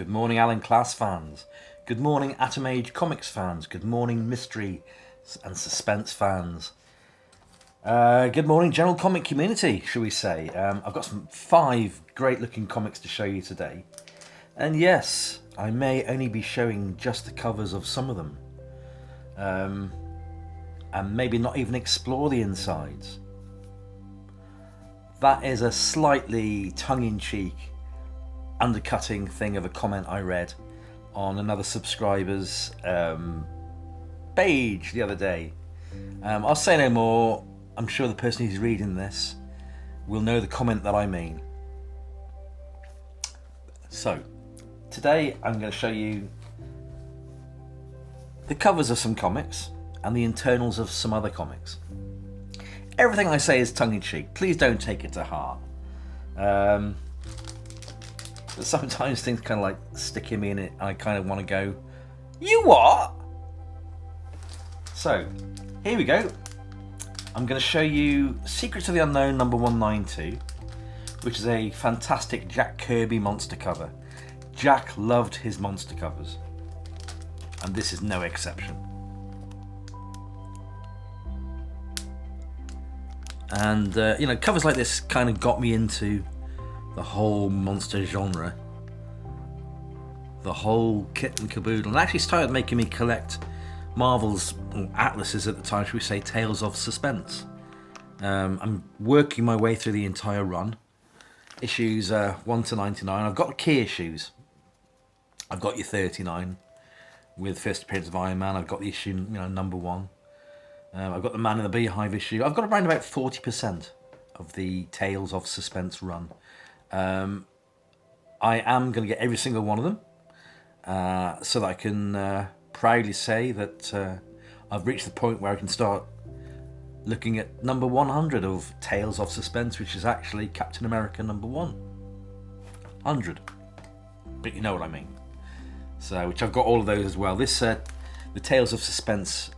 Good morning, Alan Class fans. Good morning, Atom Age Comics fans. Good morning, mystery and suspense fans. Good morning, general comic community, shall we say. I've got some 5 great-looking comics to show you today. And yes, I may only be showing just the covers of some of them. And maybe not even explore the insides. That is a slightly tongue-in-cheek undercutting thing of a comment I read on another subscriber's page the other day. I'll say no more. I'm sure the person who's reading this will know the comment that I mean. So, today I'm going to show you the covers of some comics and the internals of some other comics. Everything I say is tongue-in-cheek. Please don't take it to heart. But sometimes things kind of like stick in me in it, and I kind of want to go, "You what?" So, here we go. I'm going to show you Secrets of the Unknown number 192, which is a fantastic Jack Kirby monster cover. Jack loved his monster covers, and this is no exception. And, covers like this kind of got me into the whole monster genre. The whole kit and caboodle. And actually started making me collect Marvel's atlases at the time, should we say, Tales of Suspense. I'm working my way through the entire run. Issues 1 to 99. I've got the key issues. I've got your 39 with first appearance of Iron Man. I've got the issue, number 1. I've got the Man in the Beehive issue. I've got around about 40% of the Tales of Suspense run. I am going to get every single one of them so that I can proudly say that I've reached the point where I can start looking at number 100 of Tales of Suspense, which is actually Captain America number 100. But you know what I mean. So, which I've got all of those as well. This, the Tales of Suspense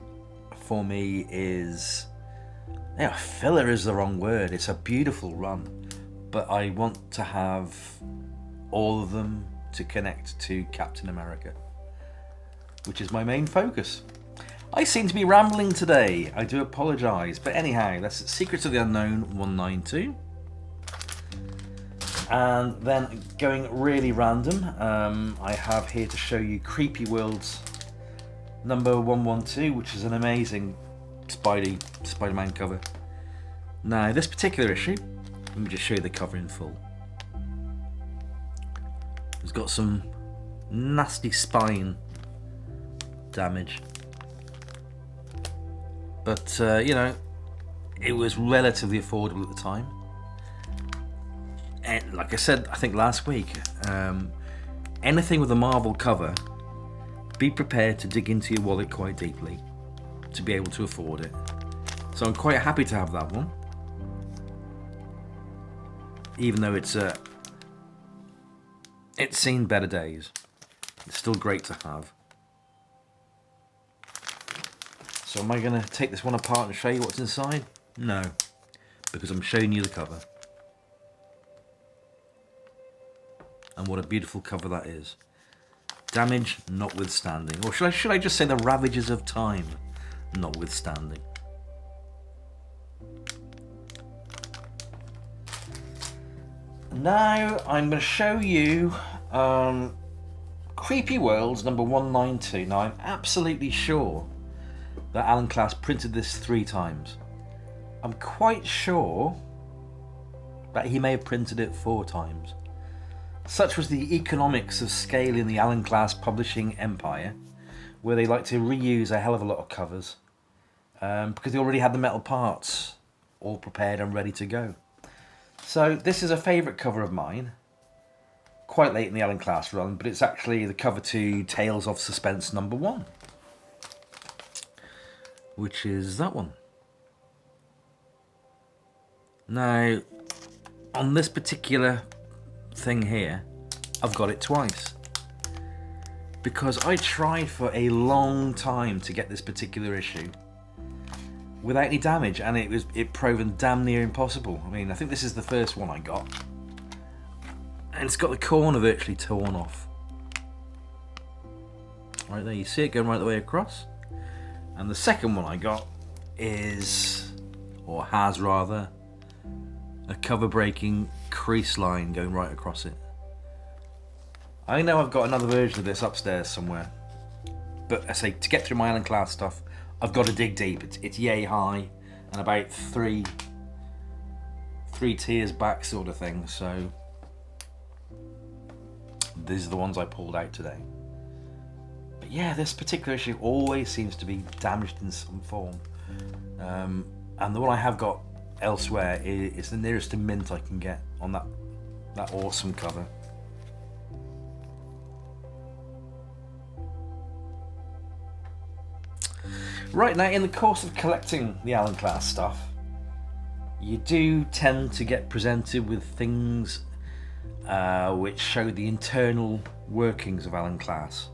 for me is, filler is the wrong word. It's a beautiful run, but I want to have all of them to connect to Captain America, which is my main focus. I seem to be rambling today. I do apologise, but anyhow, that's Secrets of the Unknown 192. And then going really random, I have here to show you Creepy Worlds number 112, which is an amazing Spider-Man cover. Now, this particular issue, let me just show you the cover in full. It's got some nasty spine damage. But, it was relatively affordable at the time. And like I said, I think last week, anything with a Marvel cover, be prepared to dig into your wallet quite deeply to be able to afford it. So I'm quite happy to have that one. Even though it's seen better days. It's still great to have. So am I going to take this one apart and show you what's inside? No, because I'm showing you the cover. And what a beautiful cover that is. Damage notwithstanding. Or should I just say the ravages of time notwithstanding. Now I'm going to show you Creepy Worlds number 192. Now I'm absolutely sure that Alan Class printed this 3 times. I'm quite sure that he may have printed it 4 times. Such was the economics of scale in the Alan Class publishing empire, where they like to reuse a hell of a lot of covers because they already had the metal parts all prepared and ready to go. So this is a favourite cover of mine, quite late in the Alan Class run, but it's actually the cover to Tales of Suspense number 1, which is that one. Now, on this particular thing here, I've got it twice because I tried for a long time to get this particular issue without any damage, and it proven damn near impossible. I mean, I think this is the first one I got, and it's got the corner virtually torn off. Right there, you see it going right the way across. And the second one I got is, or has rather, a cover breaking crease line going right across it. I know I've got another version of this upstairs somewhere, but I say to get through my Allen Class stuff, I've got to dig deep. It's yay high and about three tiers back sort of thing. So these are the ones I pulled out today. But yeah, this particular issue always seems to be damaged in some form. And the one I have got elsewhere is the nearest to mint I can get on that awesome cover. Right, now in the course of collecting the Allen Class stuff, you do tend to get presented with things which show the internal workings of Allen Class.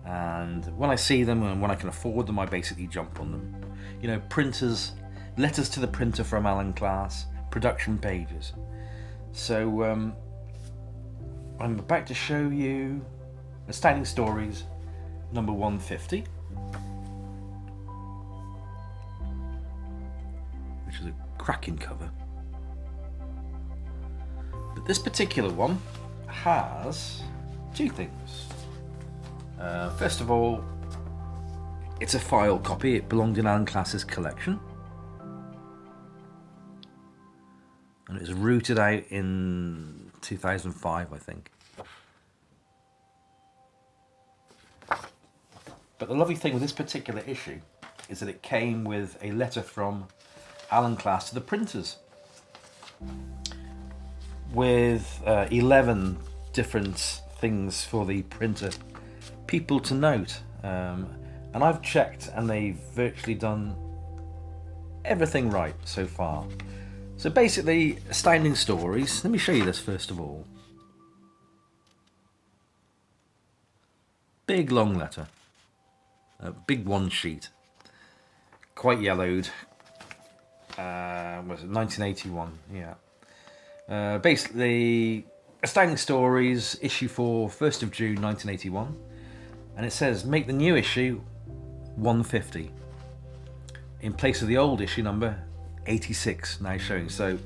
And when I see them and when I can afford them, I basically jump on them. You know, printers, letters to the printer from Allen Class, production pages. So I'm about to show you Astounding Stories number 150. Which is a cracking cover. But this particular one has two things. First of all, it's a file copy. It belonged in Allen Class's collection. And it was rooted out in 2005, I think. But the lovely thing with this particular issue is that it came with a letter from Allen Class to the printers with 11 different things for the printer people to note. And I've checked and they've virtually done everything right so far. So basically, Astounding Stories. Let me show you this first of all. Big long letter. A big one sheet. Quite yellowed. Was it 1981? Yeah. Basically, Astounding Stories, issue 4, 1st of June 1981. And it says, make the new issue 150. In place of the old issue number 86 now showing. So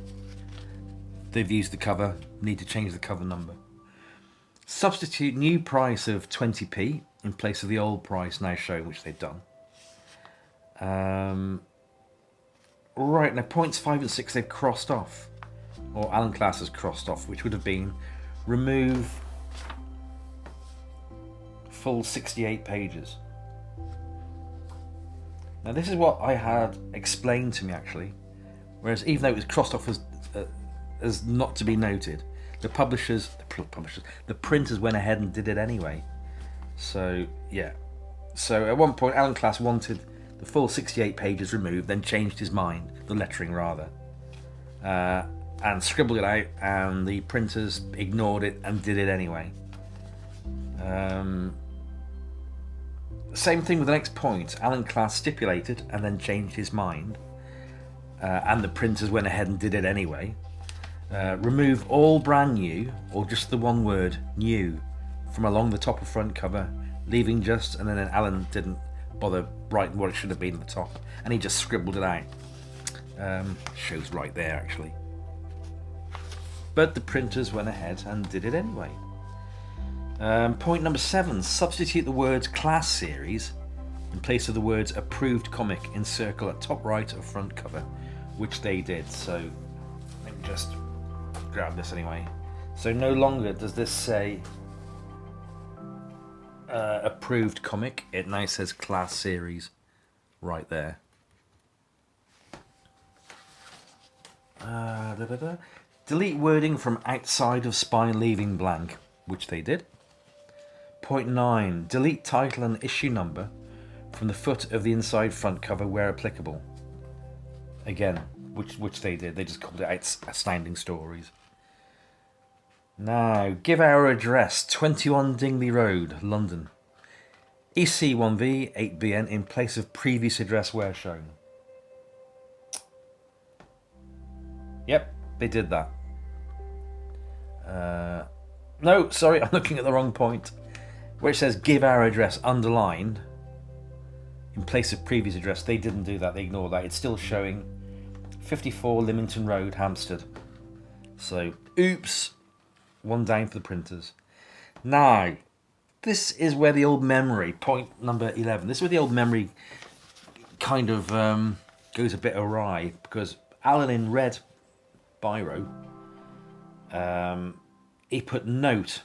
they've used the cover, need to change the cover number. Substitute new price of 20p in place of the old price now showing, which they've done. Right, now points 5 and 6 they've crossed off, or Allen Class has crossed off, which would have been remove full 68 pages. Now this is what I had explained to me actually, whereas even though it was crossed off as not to be noted, the printers went ahead and did it anyway. So yeah, so at one point Allen Class wanted the full 68 pages removed, then changed his mind, the lettering rather, and scribbled it out, and the printers ignored it and did it anyway. Same thing with the next point. Allen Class stipulated and then changed his mind, and the printers went ahead and did it anyway. Remove all brand new, or just the one word new, from along the top of front cover, leaving just, and then Allen didn't bother writing what it should have been at the top, and he just scribbled it out. Shows right there actually. But the printers went ahead and did it anyway. Point number 7, substitute the words class series in place of the words approved comic in circle at top right of front cover, which they did. So let me just grab this anyway. So no longer does this say approved comic, it now says class series right there. Delete wording from outside of spine leaving blank, which they did. Point 9, delete title and issue number from the foot of the inside front cover where applicable. Again, which they did. They just called it Astounding Stories. Now, give our address, 21 Dingley Road, London. EC1V 8BN in place of previous address where shown. Yep, they did that. No, sorry, I'm looking at the wrong point. where it says give our address underlined in place of previous address, they didn't do that, they ignored that. It's still showing 54 Lymington Road, Hampstead. So, oops, one down for the printers. Now, this is where the old memory, point number 11, this is where the old memory kind of goes a bit awry, because Alan in red biro, he put note.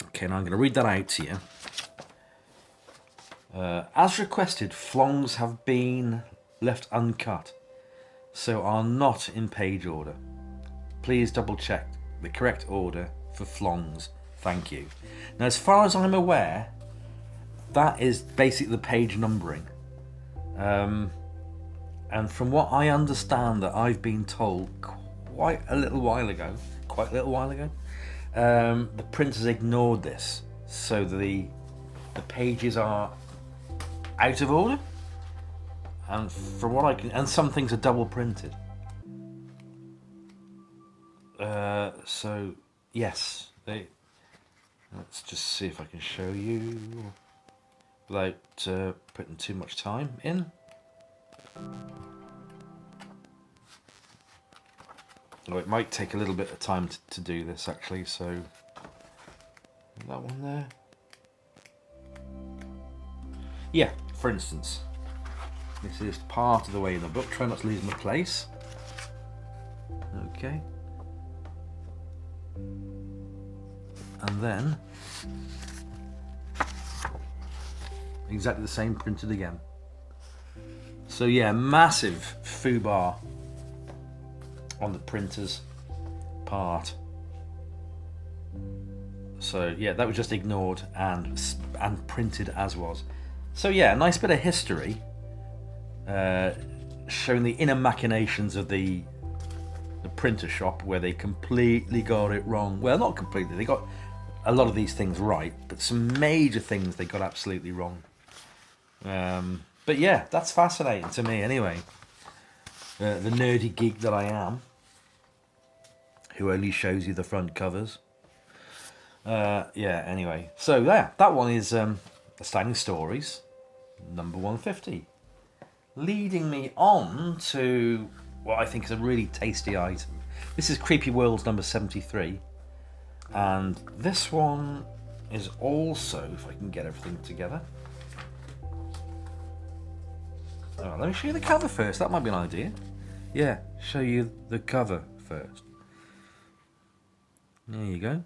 Okay, now I'm going to read that out to you. As requested, flongs have been left uncut, so are not in page order. Please double check the correct order for flongs. Thank you. Now, as far as I'm aware, that is basically the page numbering. And from what I understand that I've been told quite a little while ago, the printers ignored this, so the pages are out of order, and from what I can, and some things are double printed. So yes, let's just see if I can show you without putting too much time in. Oh, it might take a little bit of time to do this actually, so that one there. Yeah, for instance, this is part of the way in the book. Try not to lose my place. Okay. And then exactly the same printed again. So yeah, massive foobar on the printer's part. So yeah, that was just ignored and printed as was. So yeah, a nice bit of history showing the inner machinations of the printer shop, where they completely got it wrong. Well, not completely, they got a lot of these things right, but some major things they got absolutely wrong. But yeah, that's fascinating to me anyway. The nerdy geek that I am, who only shows you the front covers. Yeah, anyway. So yeah, that one is Astounding Stories, number 150. Leading me on to what I think is a really tasty item. This is Creepy Worlds number 73. And this one is also, if I can get everything together. Oh, let me show you the cover first, that might be an idea. Yeah, show you the cover first. There you go.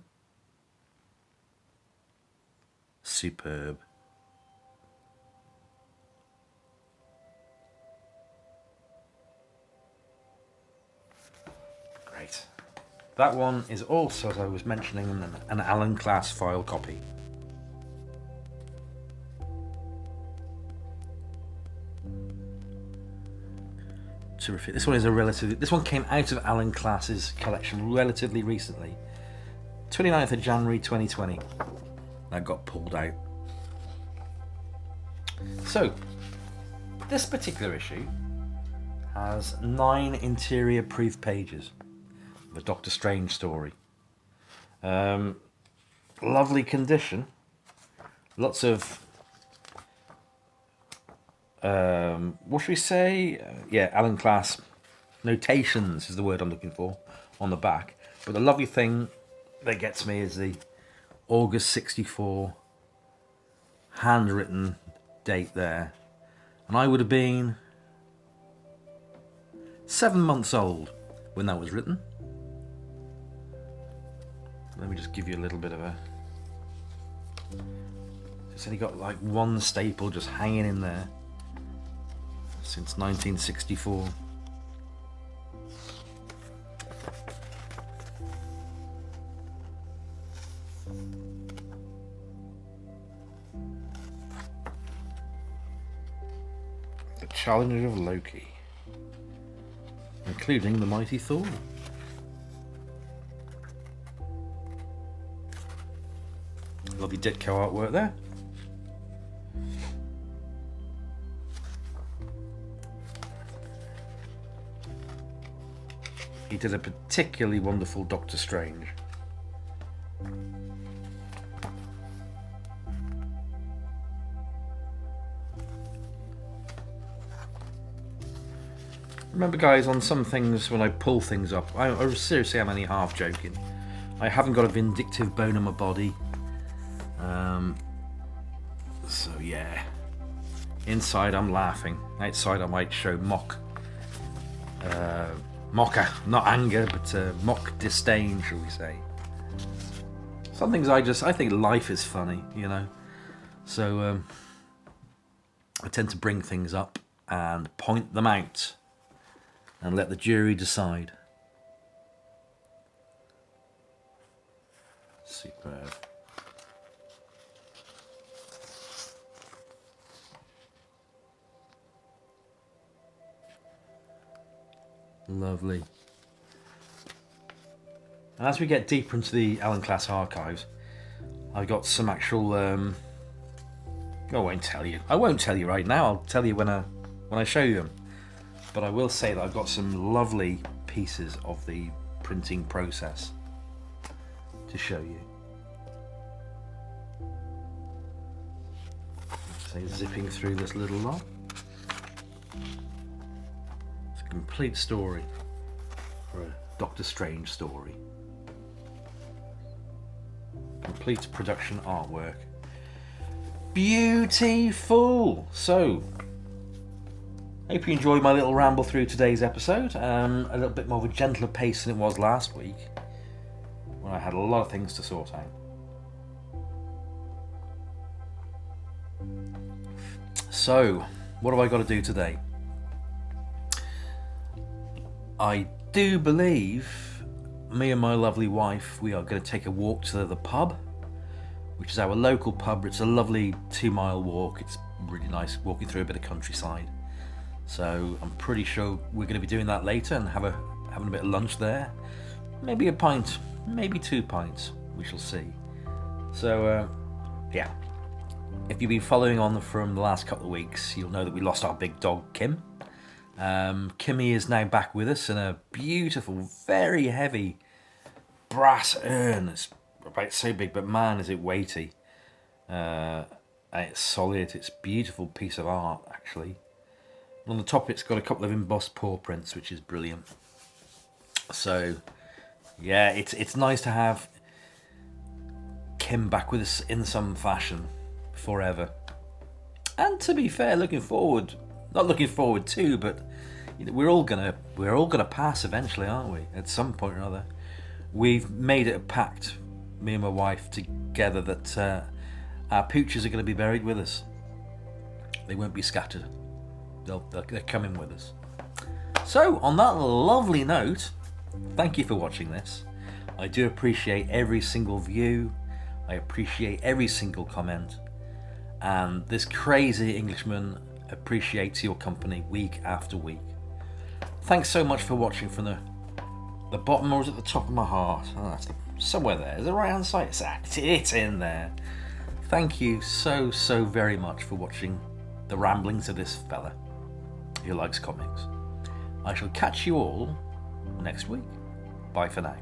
Superb. Great. That one is also, as I was mentioning, an Allen Class file copy. Terrific. This one came out of Allen Class's collection relatively recently. 29th of January 2020. That got pulled out. So, this particular issue has 9 interior proof pages of a Doctor Strange story. Lovely condition. Lots of what should we say? Yeah, Allen Class notations is the word I'm looking for on the back. But the lovely thing that gets me is the August 64 handwritten date there. And I would have been 7 months old when that was written. Let me just give you a little bit of a... It's only got like one staple just hanging in there since 1964. The Challenger of Loki, including the mighty Thor. Lovely Ditko artwork there. He did a particularly wonderful Doctor Strange. Remember, guys, on some things, when I pull things up, I seriously am only half joking. I haven't got a vindictive bone in my body. So yeah, inside I'm laughing. Outside I might show mocker, not anger, but mock disdain, shall we say. Some things I think life is funny, you know. So I tend to bring things up and point them out and let the jury decide. Superb. Lovely. And as we get deeper into the Allen Class archives, I've got some actual. I won't tell you. I won't tell you right now. I'll tell you when I show you them. But I will say that I've got some lovely pieces of the printing process to show you. So zipping through this little lot. It's a complete story for a Doctor Strange story. Complete production artwork. Beautiful! So, hope you enjoyed my little ramble through today's episode. A little bit more of a gentler pace than it was last week, when I had a lot of things to sort out. So, what have I got to do today? I do believe me and my lovely wife, we are going to take a walk to the pub, which is our local pub. It's a lovely 2-mile walk. It's really nice walking through a bit of countryside. So I'm pretty sure we're going to be doing that later and having a bit of lunch there. Maybe a pint, maybe 2 pints. We shall see. So yeah, if you've been following on from the last couple of weeks, you'll know that we lost our big dog Kim. Kimmy is now back with us in a beautiful, very heavy brass urn. It's about so big, but man, is it weighty. And it's solid. It's a beautiful piece of art, actually. And on the top, it's got a couple of embossed paw prints, which is brilliant. So, yeah, it's nice to have Kim back with us in some fashion forever. And to be fair, not looking forward to, but we're all gonna pass eventually, aren't we? At some point or other. We've made it a pact, me and my wife together, that our pooches are going to be buried with us. They won't be scattered. They're coming with us. So, on that lovely note, thank you for watching this. I do appreciate every single view. I appreciate every single comment. And this crazy Englishman appreciates your company week after week. Thanks so much for watching from the bottom, or is it the top of my heart? Oh, that's somewhere there. Is it right hand side? It's in there. Thank you so very much for watching the ramblings of this fella who likes comics. I shall catch you all next week. Bye for now.